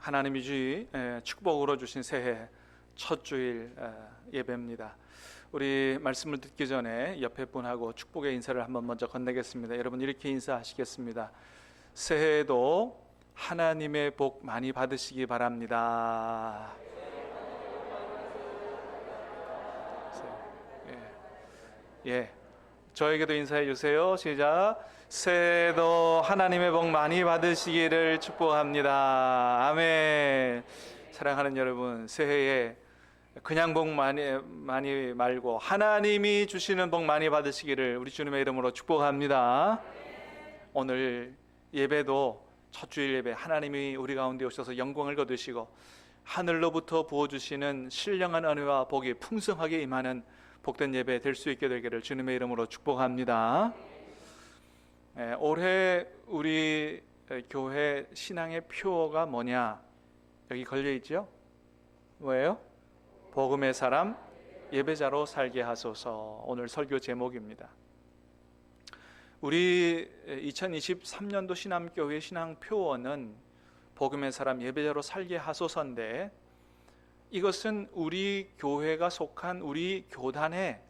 하나님이 축복으로 주신 새해 첫 주일 예배입니다. 우리 말씀을 듣기 전에 옆에 분하고 축복의 인사를 한번 먼저 건네겠습니다. 여러분 이렇게 인사하시겠습니다. 새해에도 하나님의 복 많이 받으시기 바랍니다. 저에게도 인사해 주세요. 시작. 새해도 하나님의 복 많이 받으시기를 축복합니다. 아멘. 사랑하는 여러분, 새해에 그냥 복 많이 말고 하나님이 주시는 복 많이 받으시기를 우리 주님의 이름으로 축복합니다. 오늘 예배도 첫 주일 예배, 하나님이 우리 가운데 오셔서 영광을 거두시고 하늘로부터 부어주시는 신령한 은혜와 복이 풍성하게 임하는 복된 예배 될 수 있게 되기를 주님의 이름으로 축복합니다. 올해 우리 교회 신앙의 표어가 뭐냐? 여기 걸려있죠? 뭐예요? 복음의 사람 예배자로 살게 하소서. 오늘 설교 제목입니다. 우리 2023년도 신암교회 신앙 표어는 복음의 사람 예배자로 살게 하소서인데, 이것은 우리 교회가 속한 우리 교단의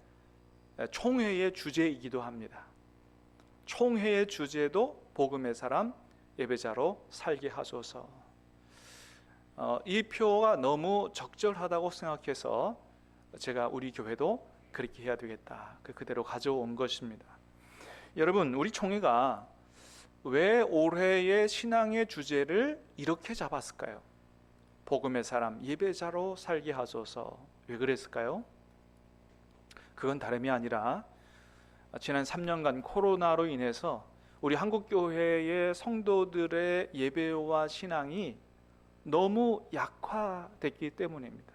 총회의 주제이기도 합니다. 총회의 주제도 복음의 사람 예배자로 살게 하소서. 이 표가 너무 적절하다고 생각해서 제가 우리 교회도 그렇게 해야 되겠다, 그대로 가져온 것입니다. 여러분, 우리 총회가 왜 올해의 신앙의 주제를 이렇게 잡았을까요? 복음의 사람 예배자로 살게 하소서. 왜 그랬을까요? 그건 다름이 아니라 지난 3년간 코로나로 인해서 우리 한국교회의 성도들의 예배와 신앙이 너무 약화됐기 때문입니다.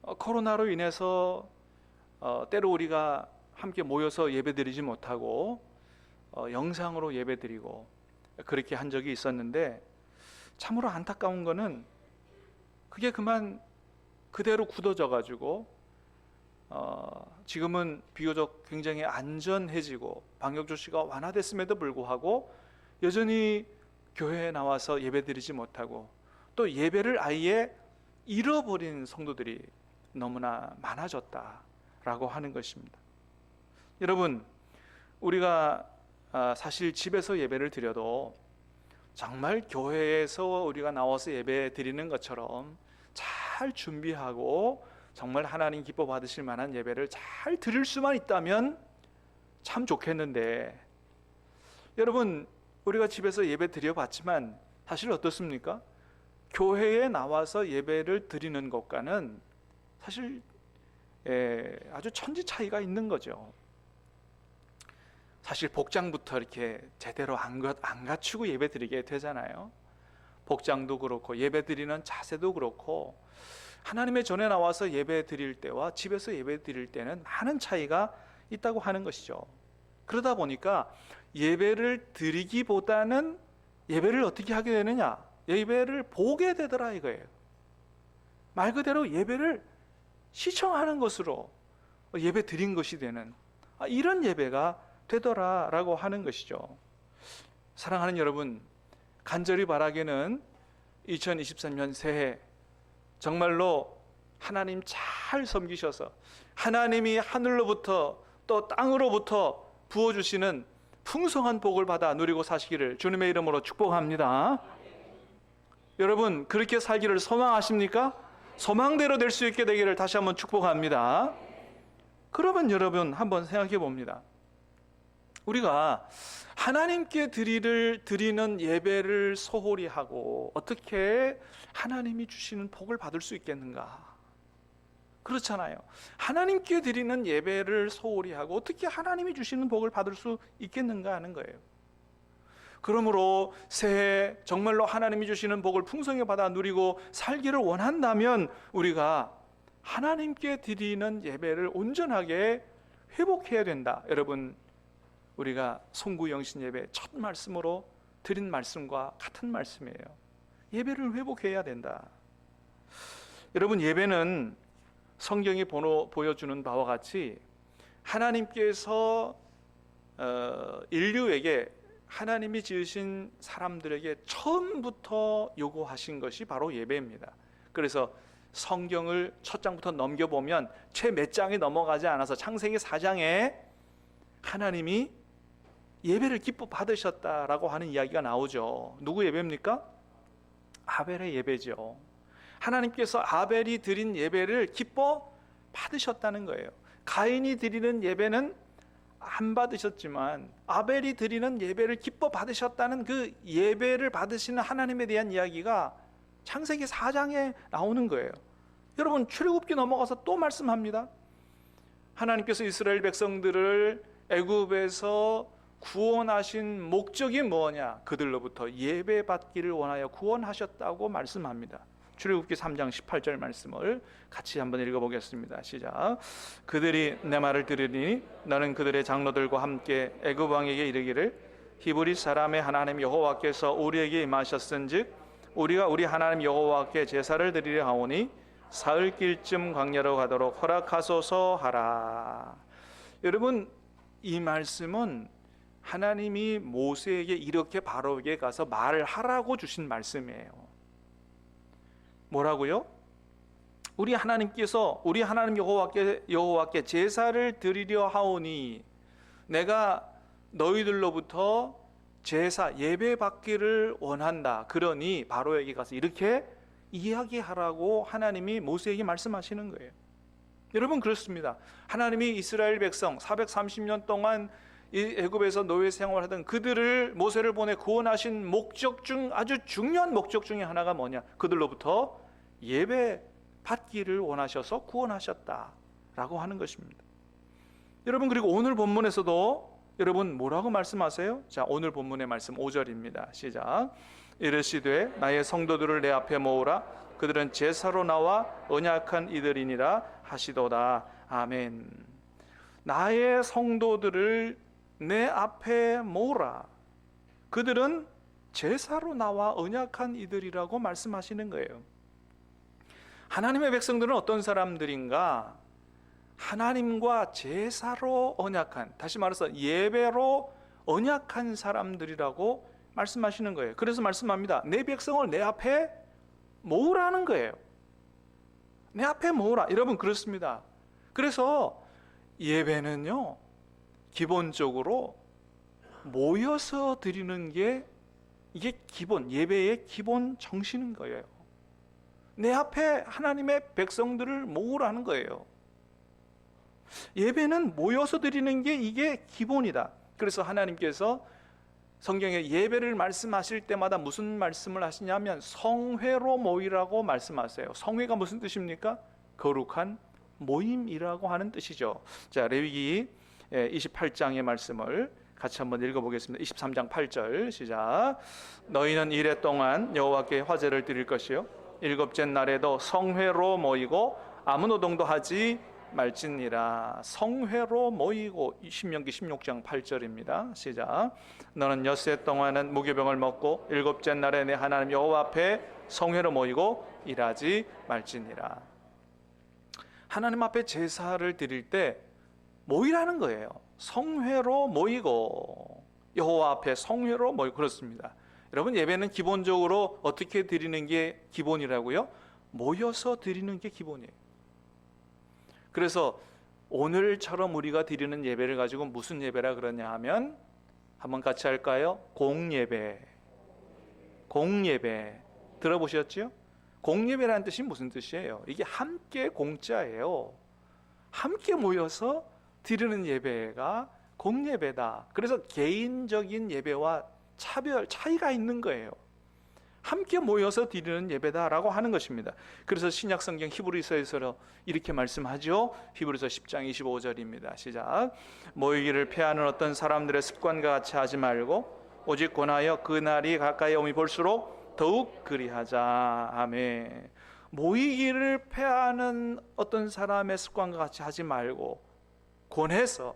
코로나로 인해서 때로 우리가 함께 모여서 예배드리지 못하고 영상으로 예배드리고 그렇게 한 적이 있었는데, 참으로 안타까운 거는 그게 그만 그대로 굳어져 가지고 지금은 비교적 굉장히 안전해지고 방역 조치가 완화됐음에도 불구하고 여전히 교회에 나와서 예배드리지 못하고 또 예배를 아예 잃어버린 성도들이 너무나 많아졌다라고 하는 것입니다. 여러분, 우리가 사실 집에서 예배를 드려도 정말 교회에서 우리가 나와서 예배 드리는 것처럼 잘 준비하고 정말 하나님 기뻐 받으실 만한 예배를 잘 드릴 수만 있다면 참 좋겠는데, 여러분, 우리가 집에서 예배 드려봤지만 사실 어떻습니까? 교회에 나와서 예배를 드리는 것과는 사실 아주 천지 차이가 있는 거죠. 사실 복장부터 이렇게 제대로 안 갖추고 예배 드리게 되잖아요. 복장도 그렇고 예배 드리는 자세도 그렇고 하나님의 전에 나와서 예배 드릴 때와 집에서 예배 드릴 때는 많은 차이가 있다고 하는 것이죠. 그러다 보니까 예배를 드리기보다는 예배를 어떻게 하게 되느냐? 예배를 보게 되더라 이거예요. 말 그대로 예배를 시청하는 것으로 예배 드린 것이 되는 이런 예배가 되더라라고 하는 것이죠. 사랑하는 여러분, 간절히 바라기는 2023년 새해 정말로 하나님 잘 섬기셔서 하나님이 하늘로부터 또 땅으로부터 부어주시는 풍성한 복을 받아 누리고 사시기를 주님의 이름으로 축복합니다. 여러분, 그렇게 살기를 소망하십니까? 소망대로 될 수 있게 되기를 다시 한번 축복합니다. 그러면 여러분 한번 생각해 봅니다. 우리가 하나님께 드리는 예배를 소홀히 하고 어떻게 하나님이 주시는 복을 받을 수 있겠는가? 그렇잖아요. 하나님께 드리는 예배를 소홀히 하고 어떻게 하나님이 주시는 복을 받을 수 있겠는가 하는 거예요. 그러므로 새해 정말로 하나님이 주시는 복을 풍성히 받아 누리고 살기를 원한다면 우리가 하나님께 드리는 예배를 온전하게 회복해야 된다. 여러분, 우리가 송구영신 예배 첫 말씀으로 드린 말씀과 같은 말씀이에요. 예배를 회복해야 된다. 여러분, 예배는 성경이 보여주는 바와 같이 하나님께서 인류에게 하나님이 지으신 사람들에게 처음부터 요구하신 것이 바로 예배입니다. 그래서 성경을 첫 장부터 넘겨보면 최 몇 장이 넘어가지 않아서 창세기 4장에 하나님이 예배를 기뻐 받으셨다라고 하는 이야기가 나오죠. 누구 예배입니까? 아벨의 예배죠. 하나님께서 아벨이 드린 예배를 기뻐 받으셨다는 거예요. 가인이 드리는 예배는 안 받으셨지만 아벨이 드리는 예배를 기뻐 받으셨다는 그 예배를 받으시는 하나님에 대한 이야기가 창세기 4장에 나오는 거예요. 여러분, 출애굽기 넘어가서 또 말씀합니다. 하나님께서 이스라엘 백성들을 애굽에서 구원하신 목적이 뭐냐? 그들로부터 예배 받기를 원하여 구원하셨다고 말씀합니다. 출애굽기 3장 18절 말씀을 같이 한번 읽어보겠습니다. 시작. 그들이 내 말을 들으니 너는 그들의 장로들과 함께 애굽 왕에게 이르기를 히브리 사람의 하나님 여호와께서 우리에게 임하셨은즉 우리가 우리 하나님 여호와께 제사를 드리려 하오니 사흘길쯤 광야로 가도록 허락하소서 하라. 여러분, 이 말씀은 하나님이 모세에게 이렇게 바로에게 가서 말을 하라고 주신 말씀이에요. 뭐라고요? 우리 하나님께서 우리 하나님 여호와께 제사를 드리려 하오니 내가 너희들로부터 제사 예배 받기를 원한다. 그러니 바로에게 가서 이렇게 이야기하라고 하나님이 모세에게 말씀하시는 거예요. 여러분, 그렇습니다. 하나님이 이스라엘 백성 430년 동안 이 애굽에서 노예 생활하던 그들을 모세를 보내 구원하신 목적 중 아주 중요한 목적 중에 하나가 뭐냐? 그들로부터 예배 받기를 원하셔서 구원하셨다라고 하는 것입니다. 여러분, 그리고 오늘 본문에서도 여러분 뭐라고 말씀하세요? 자, 오늘 본문의 말씀 5절입니다. 시작. 이르시되 나의 성도들을 내 앞에 모으라. 그들은 제사로 나와 언약한 이들이니라 하시도다. 아멘. 나의 성도들을 내 앞에 모으라. 그들은 제사로 나와 언약한 이들이라고 말씀하시는 거예요. 하나님의 백성들은 어떤 사람들인가? 하나님과 제사로 언약한, 다시 말해서 예배로 언약한 사람들이라고 말씀하시는 거예요. 그래서 말씀합니다. 내 백성을 내 앞에 모으라는 거예요. 내 앞에 모으라. 여러분, 그렇습니다. 그래서 예배는요, 기본적으로 모여서 드리는 게 이게 기본, 예배의 기본 정신인 거예요. 내 앞에 하나님의 백성들을 모으라는 거예요. 예배는 모여서 드리는 게 이게 기본이다. 그래서 하나님께서 성경에 예배를 말씀하실 때마다 무슨 말씀을 하시냐면 성회로 모이라고 말씀하세요. 성회가 무슨 뜻입니까? 거룩한 모임이라고 하는 뜻이죠. 자, 레위기 28장의 말씀을 같이 한번 읽어보겠습니다. 23장 8절 시작. 너희는 이레 동안 여호와께 화제를 드릴 것이요 일곱째 날에도 성회로 모이고 아무 노동도 하지 말지니라. 성회로 모이고. 신명기 16장 8절입니다. 시작. 너는 엿새 동안은 무교병을 먹고 일곱째 날에 내 하나님 여호와 앞에 성회로 모이고 일하지 말지니라. 하나님 앞에 제사를 드릴 때 모이라는 거예요. 성회로 모이고 여호와 앞에 성회로 모이고. 그렇습니다. 여러분, 예배는 기본적으로 어떻게 드리는 게 기본이라고요? 모여서 드리는 게 기본이에요. 그래서 오늘처럼 우리가 드리는 예배를 가지고 무슨 예배라 그러냐 하면 한번 같이 할까요? 공예배. 공예배 들어보셨죠? 공예배라는 뜻이 무슨 뜻이에요? 이게 함께 공짜예요. 함께 모여서 드리는 예배가 공예배다. 그래서 개인적인 예배와 차이가 있는 거예요. 함께 모여서 드리는 예배다라고 하는 것입니다. 그래서 신약 성경 히브리서에서 이렇게 말씀하죠. 히브리서 10장 25절입니다. 시작. 모이기를 패하는 어떤 사람들의 습관과 같이 하지 말고 오직 권하여 그날이 가까이 오니 볼수록 더욱 그리하자. 아멘. 모이기를 패하는 어떤 사람의 습관과 같이 하지 말고 권해서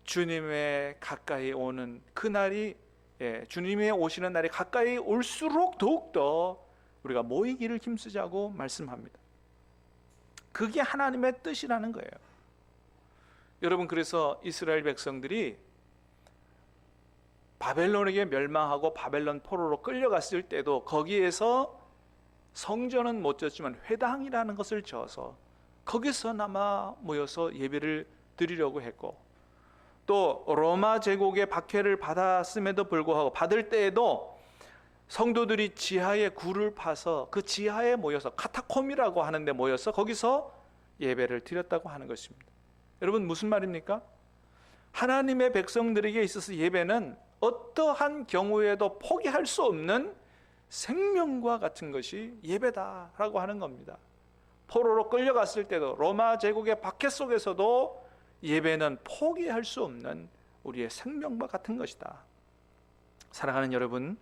주님의 가까이 오는 그날이, 주님의 오시는 날이 가까이 올수록 더욱더 우리가 모이기를 힘쓰자고 말씀합니다. 그게 하나님의 뜻이라는 거예요. 여러분, 그래서 이스라엘 백성들이 바벨론에게 멸망하고 바벨론 포로로 끌려갔을 때도 거기에서 성전은 못 졌지만 회당이라는 것을 지어서 거기서나마 모여서 예배를 드리려고 했고, 또 로마 제국의 박해를 받았음에도 불구하고 받을 때에도 성도들이 지하에 굴을 파서 그 지하에 모여서 카타콤이라고 하는데 모여서 거기서 예배를 드렸다고 하는 것입니다. 여러분, 무슨 말입니까? 하나님의 백성들에게 있어서 예배는 어떠한 경우에도 포기할 수 없는 생명과 같은 것이 예배다라고 하는 겁니다. 포로로 끌려갔을 때도 로마 제국의 박해 속에서도 예배는 포기할 수 없는 우리의 생명과 같은 것이다. 사랑하는 여러분,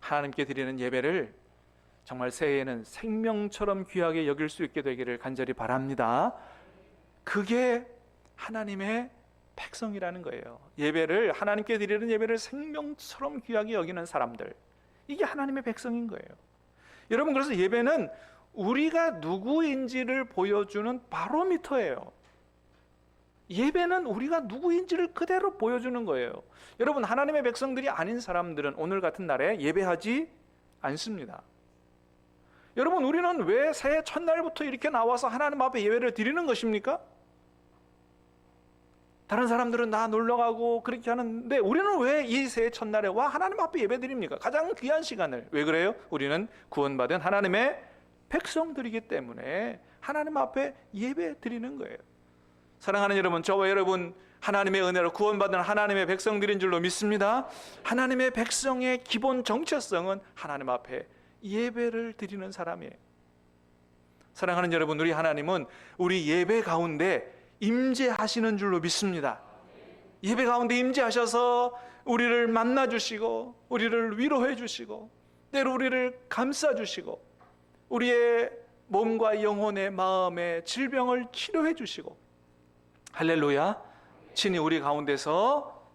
하나님께 드리는 예배를 정말 새해에는 생명처럼 귀하게 여길 수 있게 되기를 간절히 바랍니다. 그게 하나님의 백성이라는 거예요. 예배를, 하나님께 드리는 예배를 생명처럼 귀하게 여기는 사람들, 이게 하나님의 백성인 거예요. 여러분, 그래서 예배는 우리가 누구인지를 보여주는 바로미터예요. 예배는 우리가 누구인지를 그대로 보여주는 거예요. 여러분, 하나님의 백성들이 아닌 사람들은 오늘 같은 날에 예배하지 않습니다. 여러분, 우리는 왜 새해 첫날부터 이렇게 나와서 하나님 앞에 예배를 드리는 것입니까? 다른 사람들은 나 놀러가고 그렇게 하는데 우리는 왜 이 새해 첫날에 와 하나님 앞에 예배 드립니까? 가장 귀한 시간을. 왜 그래요? 우리는 구원받은 하나님의 백성들이기 때문에 하나님 앞에 예배 드리는 거예요. 사랑하는 여러분, 저와 여러분 하나님의 은혜로 구원받은 하나님의 백성들인 줄로 믿습니다. 하나님의 백성의 기본 정체성은 하나님 앞에 예배를 드리는 사람이에요. 사랑하는 여러분, 우리 하나님은 우리 예배 가운데 임재하시는 줄로 믿습니다. 예배 가운데 임재하셔서 우리를 만나주시고 우리를 위로해 주시고 때로 우리를 감싸주시고 우리의 몸과 영혼의 마음의 질병을 치료해 주시고, 할렐루야, 친히 우리 가운데서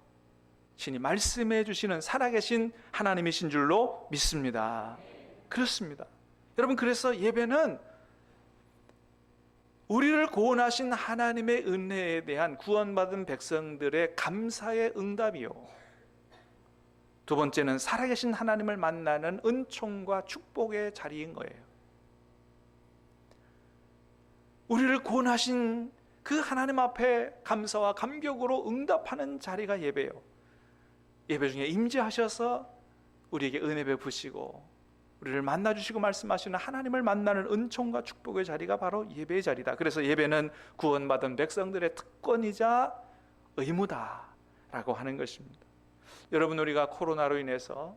친히 말씀해 주시는 살아계신 하나님이신 줄로 믿습니다. 그렇습니다. 여러분, 그래서 예배는 우리를 구원하신 하나님의 은혜에 대한 구원받은 백성들의 감사의 응답이요, 두 번째는 살아계신 하나님을 만나는 은총과 축복의 자리인 거예요. 우리를 구원하신 그 하나님 앞에 감사와 감격으로 응답하는 자리가 예배예요. 예배 중에 임재하셔서 우리에게 은혜 베푸시고 우리를 만나주시고 말씀하시는 하나님을 만나는 은총과 축복의 자리가 바로 예배의 자리다. 그래서 예배는 구원받은 백성들의 특권이자 의무다라고 하는 것입니다. 여러분, 우리가 코로나로 인해서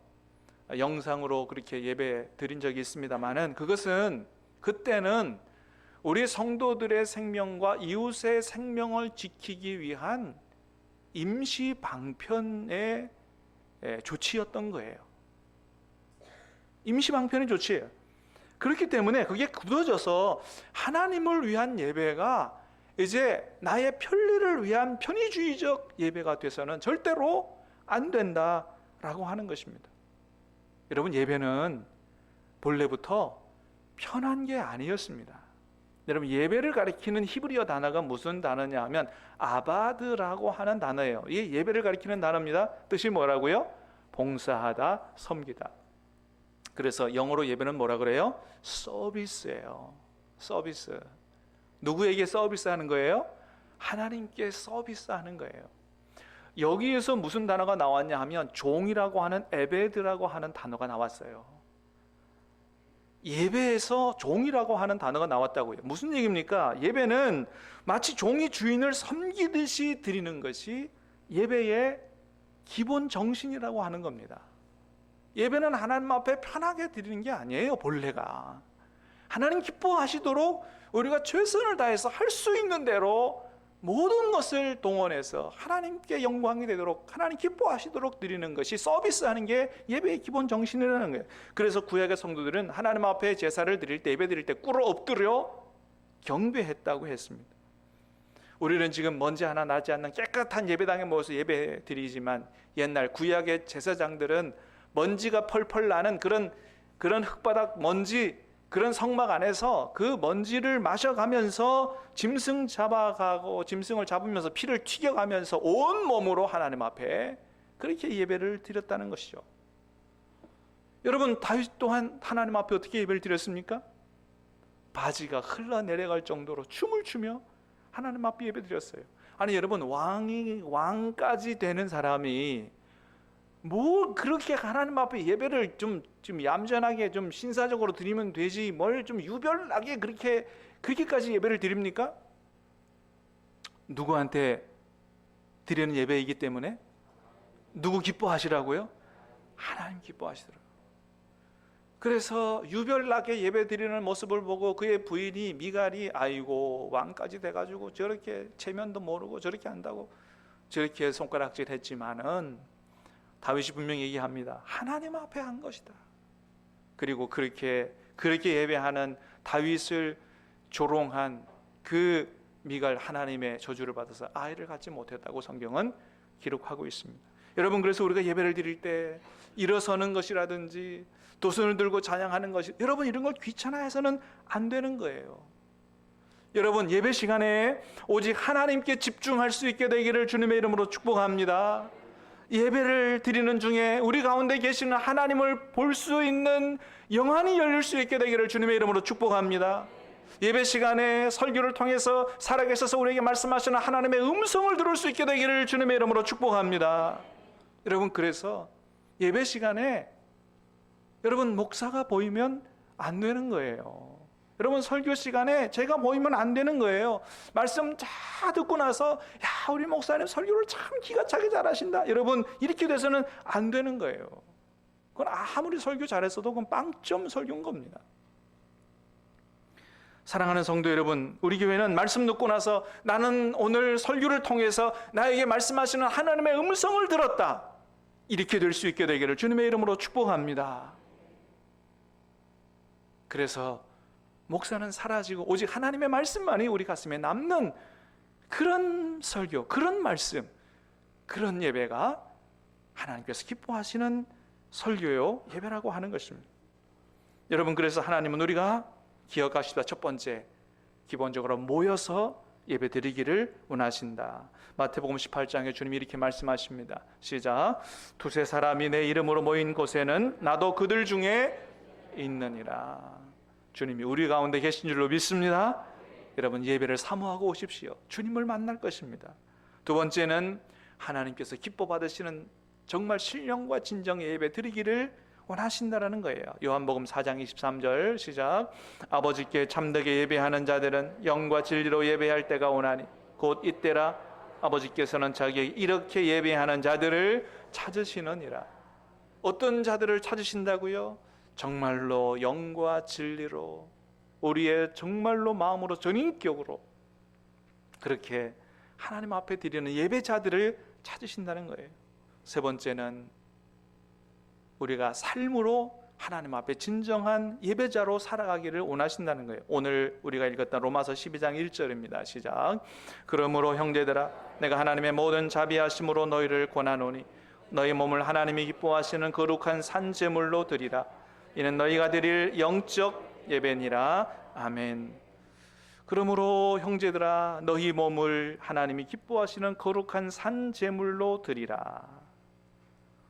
영상으로 그렇게 예배 드린 적이 있습니다만은 그때는 우리 성도들의 생명과 이웃의 생명을 지키기 위한 임시 방편의 조치였던 거예요. 임시 방편의 조치예요. 그렇기 때문에 그게 굳어져서 하나님을 위한 예배가 이제 나의 편리를 위한 편의주의적 예배가 돼서는 절대로 안 된다라고 하는 것입니다. 여러분, 예배는 본래부터 편한 게 아니었습니다. 여러분, 예배를 가리키는 히브리어 단어가 무슨 단어냐 하면 아바드라고 하는 단어예요. 이게 예배를 가리키는 단어입니다. 뜻이 뭐라고요? 봉사하다, 섬기다. 그래서 영어로 예배는 뭐라 그래요? 서비스예요. 서비스. 누구에게 서비스하는 거예요? 하나님께 서비스하는 거예요. 여기에서 무슨 단어가 나왔냐 하면 종이라고 하는 에베드라고 하는 단어가 나왔어요. 예배에서 종이라고 하는 단어가 나왔다고요. 무슨 얘기입니까? 예배는 마치 종이 주인을 섬기듯이 드리는 것이 예배의 기본 정신이라고 하는 겁니다. 예배는 하나님 앞에 편하게 드리는 게 아니에요. 본래가 하나님 기뻐하시도록 우리가 최선을 다해서 할 수 있는 대로 모든 것을 동원해서 하나님께 영광이 되도록 하나님 기뻐하시도록 드리는 것이 서비스하는 게 예배의 기본 정신이라는 거예요. 그래서 구약의 성도들은 하나님 앞에 제사를 드릴 때, 예배 드릴 때 꿇어 엎드려 경배했다고 했습니다. 우리는 지금 먼지 하나 나지 않는 깨끗한 예배당에 모여서 예배 드리지만 옛날 구약의 제사장들은 먼지가 펄펄 나는 그런 흙바닥 먼지, 그런 성막 안에서 그 먼지를 마셔가면서 짐승을 잡으면서 피를 튀겨가면서 온 몸으로 하나님 앞에 그렇게 예배를 드렸다는 것이죠. 여러분, 다윗 또한 하나님 앞에 어떻게 예배를 드렸습니까? 바지가 흘러내려갈 정도로 춤을 추며 하나님 앞에 예배 드렸어요. 아니 여러분, 왕까지 되는 사람이 뭐 그렇게 하나님 앞에 예배를 좀 얌전하게 좀 신사적으로 드리면 되지 뭘 좀 유별나게 그렇게까지 예배를 드립니까? 누구한테 드리는 예배이기 때문에 누구 기뻐하시라고요? 하나님 기뻐하시더라고요. 그래서 유별나게 예배 드리는 모습을 보고 그의 부인이 미갈이 아이고 왕까지 돼가지고 저렇게 체면도 모르고 저렇게 한다고 저렇게 손가락질 했지만은 다윗이 분명히 얘기합니다. 하나님 앞에 한 것이다. 그리고 그렇게 예배하는 다윗을 조롱한 그 미갈, 하나님의 저주를 받아서 아이를 갖지 못했다고 성경은 기록하고 있습니다. 여러분, 그래서 우리가 예배를 드릴 때 일어서는 것이라든지 두 손을 들고 찬양하는 것이, 여러분 이런 걸 귀찮아해서는 안 되는 거예요. 여러분, 예배 시간에 오직 하나님께 집중할 수 있게 되기를 주님의 이름으로 축복합니다. 예배를 드리는 중에 우리 가운데 계시는 하나님을 볼 수 있는 영안이 열릴 수 있게 되기를 주님의 이름으로 축복합니다. 예배 시간에 설교를 통해서 살아계셔서 우리에게 말씀하시는 하나님의 음성을 들을 수 있게 되기를 주님의 이름으로 축복합니다. 여러분, 그래서 예배 시간에 여러분 목사가 보이면 안 되는 거예요. 여러분, 설교 시간에 제가 보이면 안 되는 거예요. 말씀 다 듣고 나서 야, 우리 목사님 설교를 참 기가 차게 잘하신다, 여러분 이렇게 돼서는 안 되는 거예요. 그건 아무리 설교 잘했어도 그건 빵점 설교인 겁니다. 사랑하는 성도 여러분, 우리 교회는 말씀 듣고 나서 나는 오늘 설교를 통해서 나에게 말씀하시는 하나님의 음성을 들었다, 이렇게 될 수 있게 되기를 주님의 이름으로 축복합니다. 그래서 목사는 사라지고 오직 하나님의 말씀만이 우리 가슴에 남는 그런 설교, 그런 말씀, 그런 예배가 하나님께서 기뻐하시는 설교요 예배라고 하는 것입니다. 여러분, 그래서 하나님은 우리가 기억하십시다. 첫 번째, 기본적으로 모여서 예배 드리기를 원하신다. 마태복음 18장에 주님이 이렇게 말씀하십니다. 시작. 두세 사람이 내 이름으로 모인 곳에는 나도 그들 중에 있느니라. 주님이 우리 가운데 계신 줄로 믿습니다. 여러분, 예배를 사모하고 오십시오. 주님을 만날 것입니다. 두 번째는 하나님께서 기뻐 받으시는 정말 신령과 진정의 예배 드리기를 원하신다라는 거예요. 요한복음 4장 23절 시작. 아버지께 참되게 예배하는 자들은 영과 진리로 예배할 때가 오나니 곧 이때라. 아버지께서는 자기에게 이렇게 예배하는 자들을 찾으시느니라. 어떤 자들을 찾으신다고요? 정말로 영과 진리로, 우리의 정말로 마음으로 전인격으로 그렇게 하나님 앞에 드리는 예배자들을 찾으신다는 거예요. 세 번째는 우리가 삶으로 하나님 앞에 진정한 예배자로 살아가기를 원하신다는 거예요. 오늘 우리가 읽었던 로마서 12장 1절입니다. 시작. 그러므로 형제들아, 내가 하나님의 모든 자비하심으로 너희를 권하노니 너희 몸을 하나님이 기뻐하시는 거룩한 산 제물로 드리라. 이는 너희가 드릴 영적 예배니라. 아멘. 그러므로 형제들아, 너희 몸을 하나님이 기뻐하시는 거룩한 산 제물로 드리라.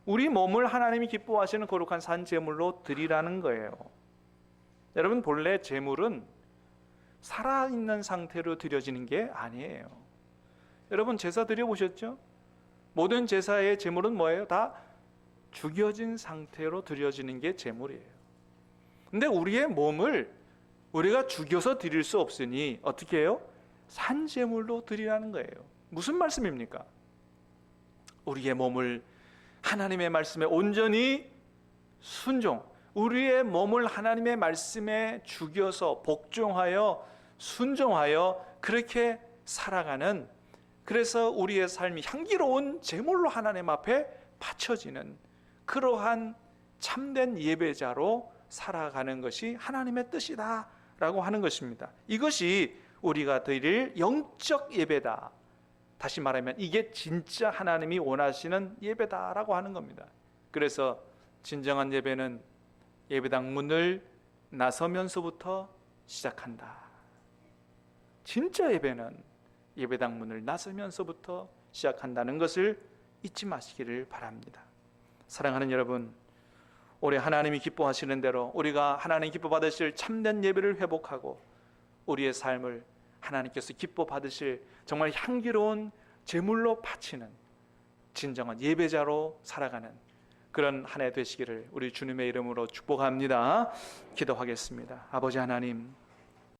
우리 몸을 하나님이 기뻐하시는 거룩한 산 제물로 드리라는 거예요. 여러분, 본래 제물은 살아있는 상태로 드려지는 게 아니에요. 여러분, 제사 드려보셨죠? 모든 제사의 제물은 뭐예요? 다 죽여진 상태로 드려지는 게 제물이에요. 근데 우리의 몸을 우리가 죽여서 드릴 수 없으니 어떻게 해요? 산제물로 드리라는 거예요. 무슨 말씀입니까? 우리의 몸을 하나님의 말씀에 온전히 순종, 우리의 몸을 하나님의 말씀에 죽여서 복종하여 순종하여 그렇게 살아가는, 그래서 우리의 삶이 향기로운 제물로 하나님 앞에 바쳐지는 그러한 참된 예배자로 살아가는 것이 하나님의 뜻이다 라고 하는 것입니다. 이것이 우리가 드릴 영적 예배다. 다시 말하면 이게 진짜 하나님이 원하시는 예배다라고 하는 겁니다. 그래서 진정한 예배는 예배당 문을 나서면서부터 시작한다. 진짜 예배는 예배당 문을 나서면서부터 시작한다는 것을 잊지 마시기를 바랍니다. 사랑하는 여러분, 올해 하나님이 기뻐하시는 대로 우리가 하나님 기뻐 받으실 참된 예배를 회복하고 우리의 삶을 하나님께서 기뻐 받으실 정말 향기로운 제물로 바치는 진정한 예배자로 살아가는 그런 한 해 되시기를 우리 주님의 이름으로 축복합니다. 기도하겠습니다. 아버지 하나님,